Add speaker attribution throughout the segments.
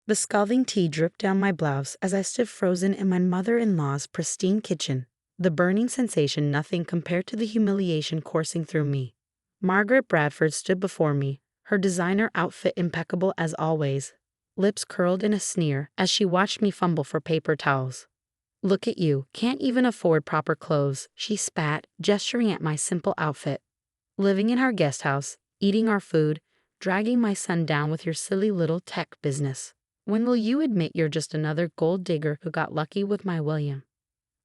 Speaker 1: The scalding tea dripped down my blouse as I stood frozen in my mother-in-law's pristine kitchen, the burning sensation nothing compared to the humiliation coursing through me. Margaret Bradford stood before me, her designer outfit impeccable as always, lips curled in a sneer as she watched me fumble for paper towels. "Look at you, can't even afford proper clothes," she spat, gesturing at my simple outfit. "Living in our guest house, eating our food, dragging my son down with your silly little tech business. When will you admit you're just another gold digger who got lucky with my William?"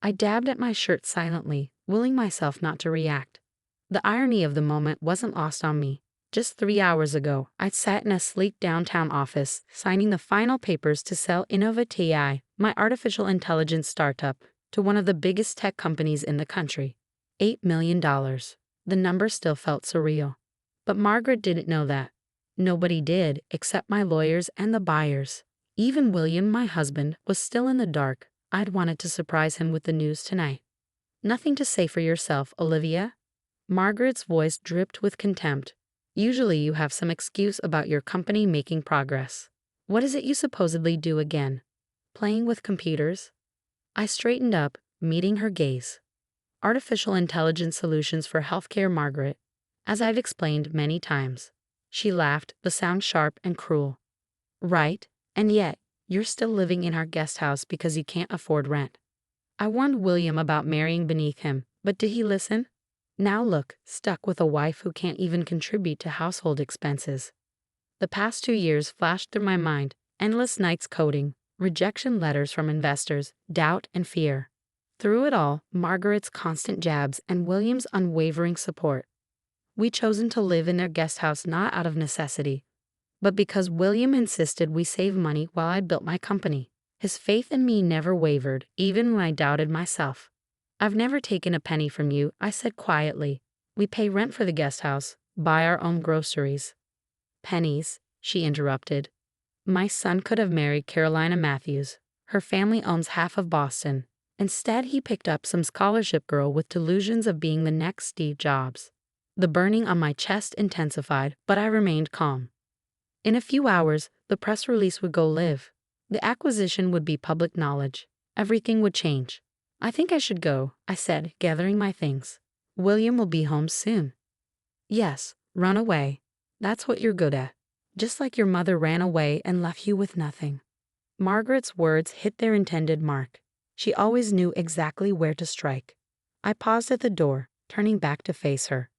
Speaker 1: I dabbed at my shirt silently, willing myself not to react. The irony of the moment wasn't lost on me. Just 3 hours ago, I'd sat in a sleek downtown office, signing the final papers to sell Innovati, my artificial intelligence startup, to one of the biggest tech companies in the country. $8 million. The number still felt surreal. But Margaret didn't know that. Nobody did, except my lawyers and the buyers. Even William, my husband, was still in the dark. I'd wanted to surprise him with the news tonight. "Nothing to say for yourself, Olivia?" Margaret's voice dripped with contempt. "Usually you have some excuse about your company making progress. What is it you supposedly do again? Playing with computers?" I straightened up, meeting her gaze. "Artificial intelligence solutions for healthcare, Margaret, as I've explained many times." She laughed, the sound sharp and cruel. "Right, and yet, you're still living in our guest house because you can't afford rent. I warned William about marrying beneath him, but did he listen? Now look, stuck with a wife who can't even contribute to household expenses." The past 2 years flashed through my mind, endless nights coding, rejection letters from investors, doubt and fear. Through it all, Margaret's constant jabs and William's unwavering support. We'd chosen to live in their guest house not out of necessity, but because William insisted we save money while I built my company. His faith in me never wavered, even when I doubted myself. "I've never taken a penny from you," I said quietly. "We pay rent for the guest house, buy our own groceries." "Pennies," she interrupted. "My son could have married Carolina Matthews. Her family owns half of Boston. Instead, he picked up some scholarship girl with delusions of being the next Steve Jobs." The burning on my chest intensified, but I remained calm. In a few hours, the press release would go live. The acquisition would be public knowledge. Everything would change. "I think I should go," I said, gathering my things. "William will be home soon." "Yes, run away. That's what you're good at. Just like your mother ran away and left you with nothing." Margaret's words hit their intended mark. She always knew exactly where to strike. I paused at the door, turning back to face her.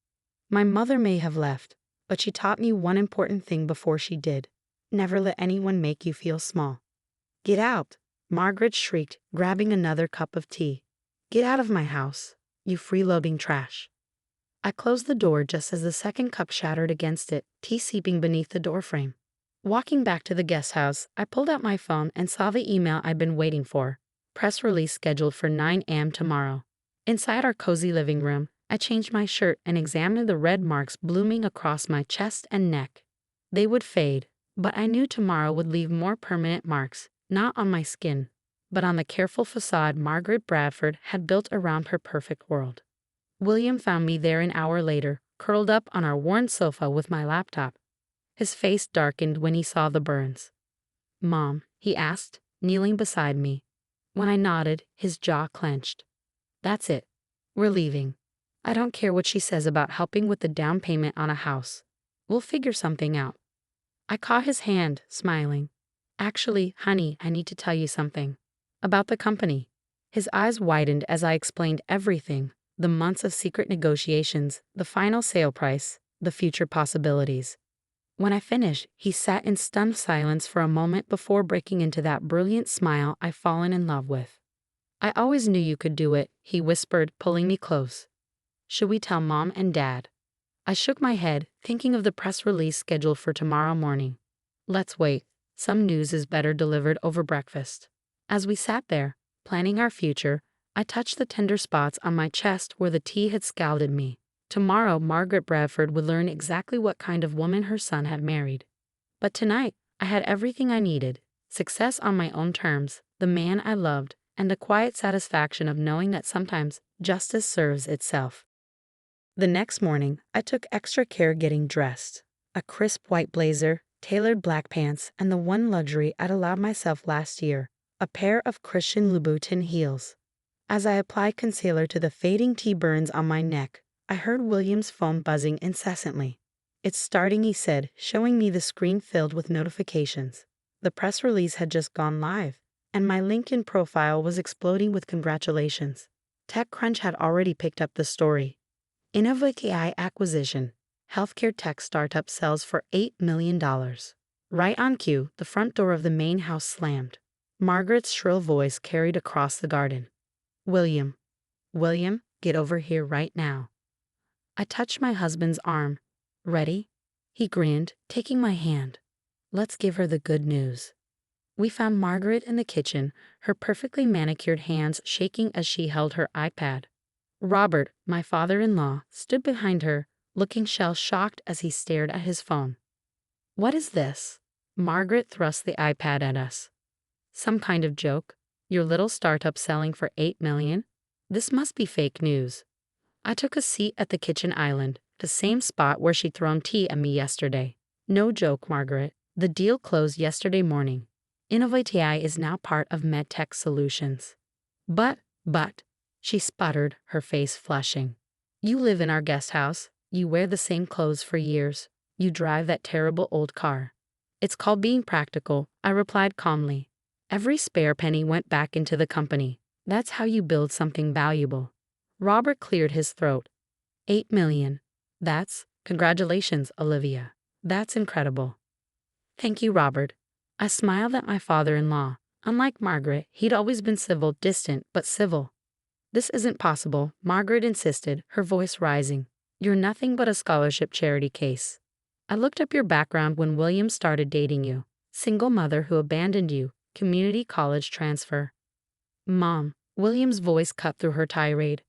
Speaker 1: My mother may have left, but she taught me one important thing before she did. Never let anyone make you feel small. "Get out!" Margaret shrieked, grabbing another cup of tea. "Get out of my house, you freeloading trash." I closed the door just as the second cup shattered against it, tea seeping beneath the doorframe. Walking back to the guest house, I pulled out my phone and saw the email I'd been waiting for. Press release scheduled for 9 a.m. tomorrow. Inside our cozy living room, I changed my shirt and examined the red marks blooming across my chest and neck. They would fade, but I knew tomorrow would leave more permanent marks, not on my skin, but on the careful facade Margaret Bradford had built around her perfect world. William found me there an hour later, curled up on our worn sofa with my laptop. His face darkened when he saw the burns. "Mom," he asked, kneeling beside me. When I nodded, his jaw clenched. "That's it. We're leaving. I don't care what she says about helping with the down payment on a house. We'll figure something out." I caught his hand, smiling. "Actually, honey, I need to tell you something. About the company." His eyes widened as I explained everything, the months of secret negotiations, the final sale price, the future possibilities. When I finished, he sat in stunned silence for a moment before breaking into that brilliant smile I've fallen in love with. "I always knew you could do it," he whispered, pulling me close. "Should we tell Mom and Dad?" I shook my head, thinking of the press release scheduled for tomorrow morning. "Let's wait. Some news is better delivered over breakfast." As we sat there, planning our future, I touched the tender spots on my chest where the tea had scalded me. Tomorrow, Margaret Bradford would learn exactly what kind of woman her son had married. But tonight, I had everything I needed: success on my own terms, the man I loved, and the quiet satisfaction of knowing that sometimes justice serves itself. The next morning, I took extra care getting dressed. A crisp white blazer, tailored black pants, and the one luxury I'd allowed myself last year, a pair of Christian Louboutin heels. As I applied concealer to the fading tea burns on my neck, I heard William's phone buzzing incessantly. "It's starting," he said, showing me the screen filled with notifications. The press release had just gone live, and my LinkedIn profile was exploding with congratulations. TechCrunch had already picked up the story. Innovative AI acquisition. Healthcare tech startup sells for $8 million. Right on cue, the front door of the main house slammed. Margaret's shrill voice carried across the garden. "William, William, get over here right now." I touched my husband's arm. "Ready?" He grinned, taking my hand. "Let's give her the good news." We found Margaret in the kitchen, her perfectly manicured hands shaking as she held her iPad. Robert, my father-in-law, stood behind her, looking shell-shocked as he stared at his phone. "What is this?" Margaret thrust the iPad at us. "Some kind of joke? Your little startup selling for $8 million? This must be fake news." I took a seat at the kitchen island, the same spot where she'd thrown tea at me yesterday. "No joke, Margaret. The deal closed yesterday morning. Innovative is now part of MedTech Solutions." But, she sputtered, her face flushing. "You live in our guest house. You wear the same clothes for years. You drive that terrible old car." "It's called being practical," I replied calmly. "Every spare penny went back into the company. That's how you build something valuable." Robert cleared his throat. $8 million. Congratulations, Olivia. That's incredible." "Thank you, Robert." I smiled at my father-in-law. Unlike Margaret, he'd always been civil, distant, but civil. "This isn't possible," Margaret insisted, her voice rising. "You're nothing but a scholarship charity case. I looked up your background when William started dating you. Single mother who abandoned you, community college transfer." "Mom," William's voice cut through her tirade.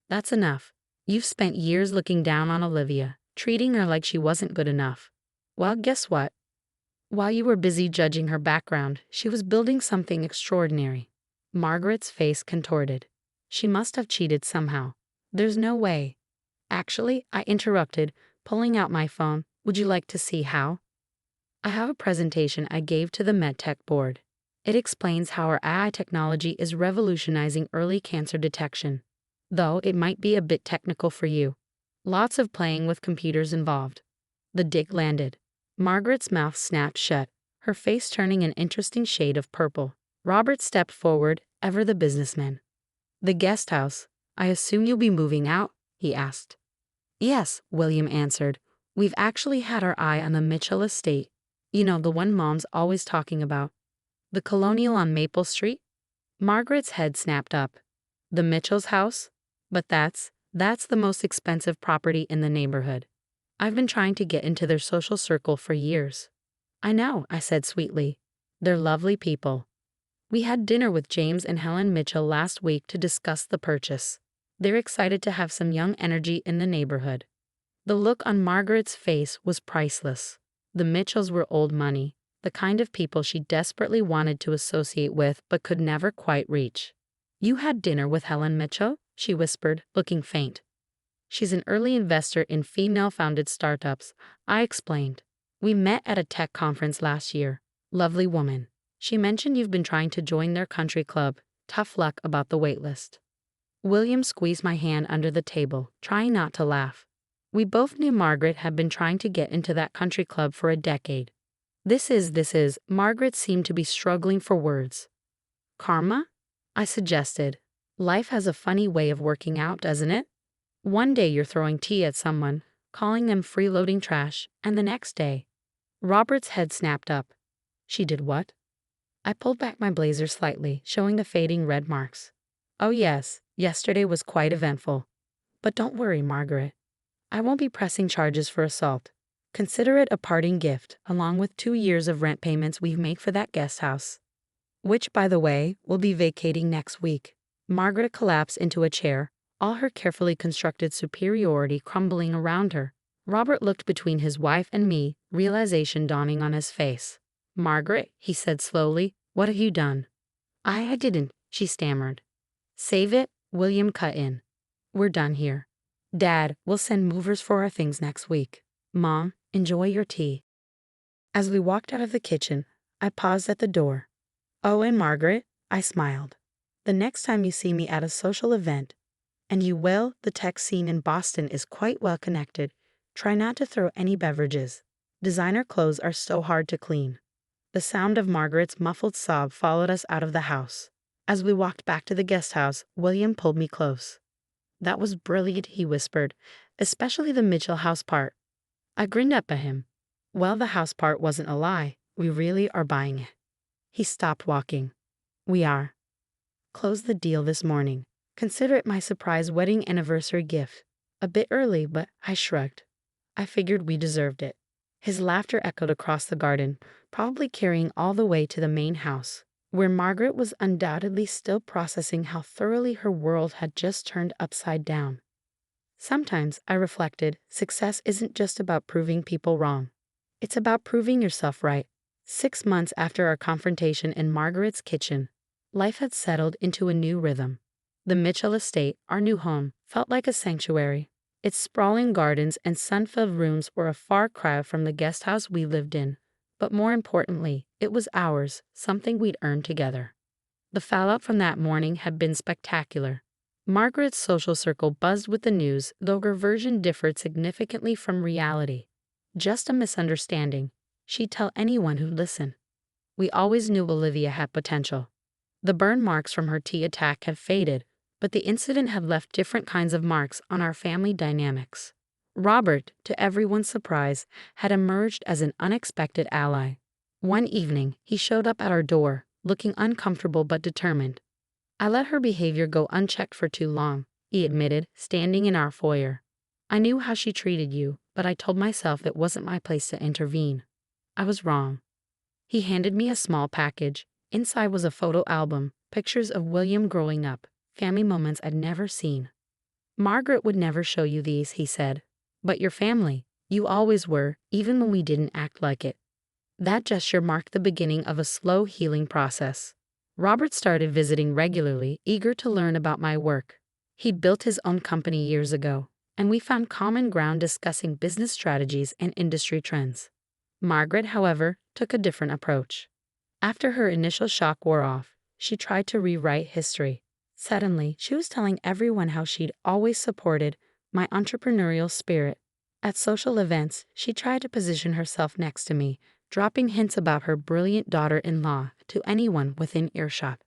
Speaker 1: "That's enough. You've spent years looking down on Olivia, treating her like she wasn't good enough. Well, guess what? While you were busy judging her background, she was building something extraordinary." Margaret's face contorted. "She must have cheated somehow. There's no way." "Actually," I interrupted, pulling out my phone, "would you like to see how?" "I have a presentation I gave to the MedTech board. It explains how our AI technology is revolutionizing early cancer detection. Though it might be a bit technical for you. Lots of playing with computers involved." The dig landed. Margaret's mouth snapped shut, her face turning an interesting shade of purple. Robert stepped forward, ever the businessman. "The guest house. I assume you'll be moving out?" he asked. "Yes," William answered. "We've actually had our eye on the Mitchell estate. You know, the one Mom's always talking about. The colonial on Maple Street?" Margaret's head snapped up. "The Mitchell's house? But that's the most expensive property in the neighborhood. I've been trying to get into their social circle for years." "I know," I said sweetly. "They're lovely people. We had dinner with James and Helen Mitchell last week to discuss the purchase. They're excited to have some young energy in the neighborhood." The look on Margaret's face was priceless. The Mitchells were old money, the kind of people she desperately wanted to associate with but could never quite reach. "You had dinner with Helen Mitchell?" she whispered, looking faint. "She's an early investor in female-founded startups," I explained. "We met at a tech conference last year. Lovely woman. She mentioned you've been trying to join their country club. Tough luck about the waitlist." William squeezed my hand under the table, trying not to laugh. We both knew Margaret had been trying to get into that country club for a decade. This is, Margaret seemed to be struggling for words. "Karma?" I suggested. "Life has a funny way of working out, doesn't it? One day you're throwing tea at someone, calling them freeloading trash, and the next day—" Robert's head snapped up. "She did what?" I pulled back my blazer slightly, showing the fading red marks. "Oh yes, yesterday was quite eventful. But don't worry, Margaret. I won't be pressing charges for assault. Consider it a parting gift, along with 2 years of rent payments we've made for that guest house. Which, by the way, we'll be vacating next week." Margaret collapsed into a chair, all her carefully constructed superiority crumbling around her. Robert looked between his wife and me, realization dawning on his face. "Margaret," he said slowly, "what have you done?" I didn't," she stammered. "Save it," William cut in. "We're done here. Dad, we'll send movers for our things next week. Mom, enjoy your tea." As we walked out of the kitchen, I paused at the door. "Oh, and Margaret," I smiled. "The next time you see me at a social event, and you will, the tech scene in Boston is quite well connected, try not to throw any beverages. Designer clothes are so hard to clean." The sound of Margaret's muffled sob followed us out of the house. As we walked back to the guest house, William pulled me close. "That was brilliant," he whispered, "especially the Mitchell house part." I grinned up at him. "Well, the house part wasn't a lie. We really are buying it." He stopped walking. "We are. Closed the deal this morning. Consider it my surprise wedding anniversary gift. A bit early, but," I shrugged. "I figured we deserved it." His laughter echoed across the garden, probably carrying all the way to the main house, where Margaret was undoubtedly still processing how thoroughly her world had just turned upside down. Sometimes, I reflected, success isn't just about proving people wrong. It's about proving yourself right. 6 months after our confrontation in Margaret's kitchen, life had settled into a new rhythm. The Mitchell estate, our new home, felt like a sanctuary. Its sprawling gardens and sun-filled rooms were a far cry from the guest house we lived in. But more importantly, it was ours, something we'd earned together. The fallout from that morning had been spectacular. Margaret's social circle buzzed with the news, though her version differed significantly from reality. "Just a misunderstanding," she'd tell anyone who'd listen. We always knew Olivia had potential. The burn marks from her tea attack had faded, but the incident had left different kinds of marks on our family dynamics. Robert, to everyone's surprise, had emerged as an unexpected ally. One evening, he showed up at our door, looking uncomfortable but determined. "I let her behavior go unchecked for too long," he admitted, standing in our foyer. "I knew how she treated you, but I told myself it wasn't my place to intervene. I was wrong." He handed me a small package. Inside was a photo album, pictures of William growing up, family moments I'd never seen. "Margaret would never show you these," he said. "But your family, you always were, even when we didn't act like it." That gesture marked the beginning of a slow healing process. Robert started visiting regularly, eager to learn about my work. He'd built his own company years ago, and we found common ground discussing business strategies and industry trends. Margaret, however, took a different approach. After her initial shock wore off, she tried to rewrite history. Suddenly, she was telling everyone how she'd always supported my entrepreneurial spirit. At social events, she tried to position herself next to me, dropping hints about her brilliant daughter-in-law to anyone within earshot.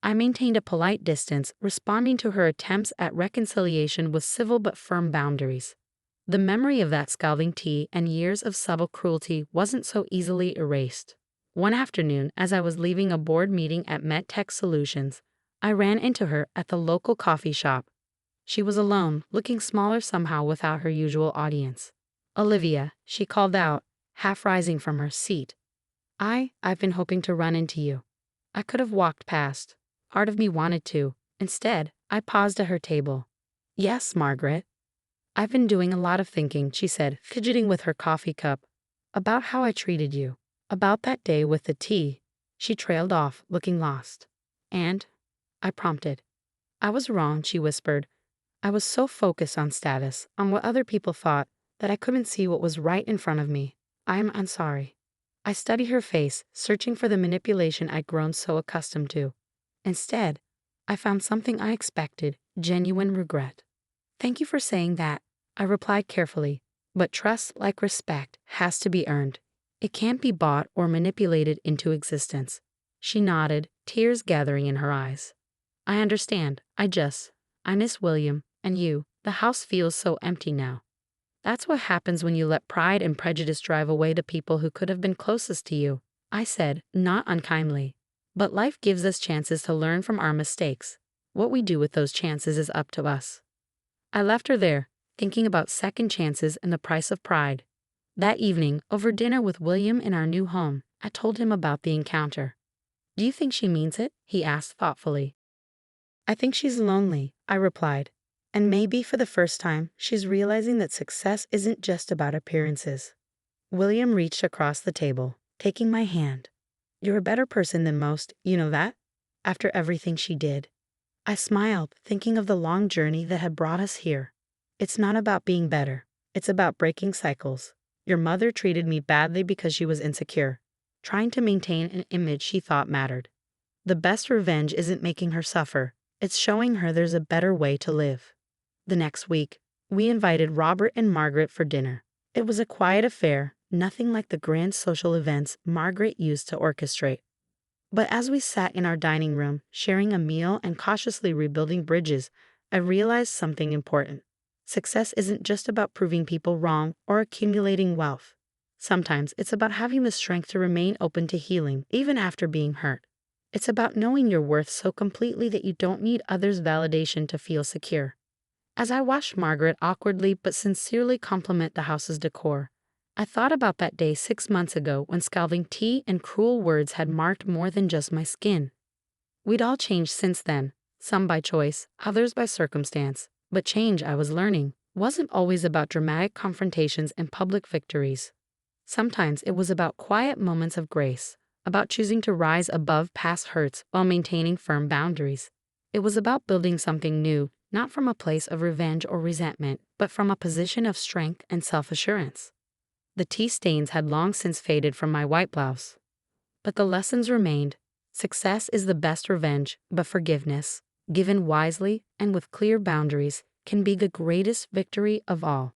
Speaker 1: I maintained a polite distance, responding to her attempts at reconciliation with civil but firm boundaries. The memory of that scalding tea and years of subtle cruelty wasn't so easily erased. One afternoon, as I was leaving a board meeting at MedTech Solutions, I ran into her at the local coffee shop. She was alone, looking smaller somehow without her usual audience. "Olivia," she called out, half rising from her seat. I've been hoping to run into you." I could have walked past. Part of me wanted to. Instead, I paused at her table. "Yes, Margaret." "I've been doing a lot of thinking," she said, fidgeting with her coffee cup. "About how I treated you. About that day with the tea." She trailed off, looking lost. "And?" I prompted. "I was wrong," she whispered. "I was so focused on status, on what other people thought, that I couldn't see what was right in front of me. I'm sorry." I studied her face, searching for the manipulation I'd grown so accustomed to. Instead, I found something I expected, genuine regret. "Thank you for saying that," I replied carefully. "But trust, like respect, has to be earned. It can't be bought or manipulated into existence." She nodded, tears gathering in her eyes. "I understand. I miss William, and you. The house feels so empty now." "That's what happens when you let pride and prejudice drive away the people who could have been closest to you," I said, not unkindly. "But life gives us chances to learn from our mistakes. What we do with those chances is up to us." I left her there, thinking about second chances and the price of pride. That evening, over dinner with William in our new home, I told him about the encounter. "Do you think she means it?" he asked thoughtfully. "I think she's lonely," I replied. "And maybe for the first time, she's realizing that success isn't just about appearances." William reached across the table, taking my hand. "You're a better person than most, you know that? After everything she did." I smiled, thinking of the long journey that had brought us here. It's not about being better. It's about breaking cycles. Your mother treated me badly because she was insecure, trying to maintain an image she thought mattered. The best revenge isn't making her suffer, it's showing her there's a better way to live. The next week, we invited Robert and Margaret for dinner. It was a quiet affair, nothing like the grand social events Margaret used to orchestrate. But as we sat in our dining room, sharing a meal and cautiously rebuilding bridges, I realized something important. Success isn't just about proving people wrong or accumulating wealth. Sometimes it's about having the strength to remain open to healing, even after being hurt. It's about knowing your worth so completely that you don't need others' validation to feel secure. As I watched Margaret awkwardly but sincerely compliment the house's decor, I thought about that day 6 months ago when scalding tea and cruel words had marked more than just my skin. We'd all changed since then, some by choice, others by circumstance, but change, I was learning, wasn't always about dramatic confrontations and public victories. Sometimes it was about quiet moments of grace, about choosing to rise above past hurts while maintaining firm boundaries. It was about building something new, not from a place of revenge or resentment, but from a position of strength and self-assurance. The tea stains had long since faded from my white blouse. But the lessons remained. Success is the best revenge, but forgiveness, given wisely and with clear boundaries, can be the greatest victory of all.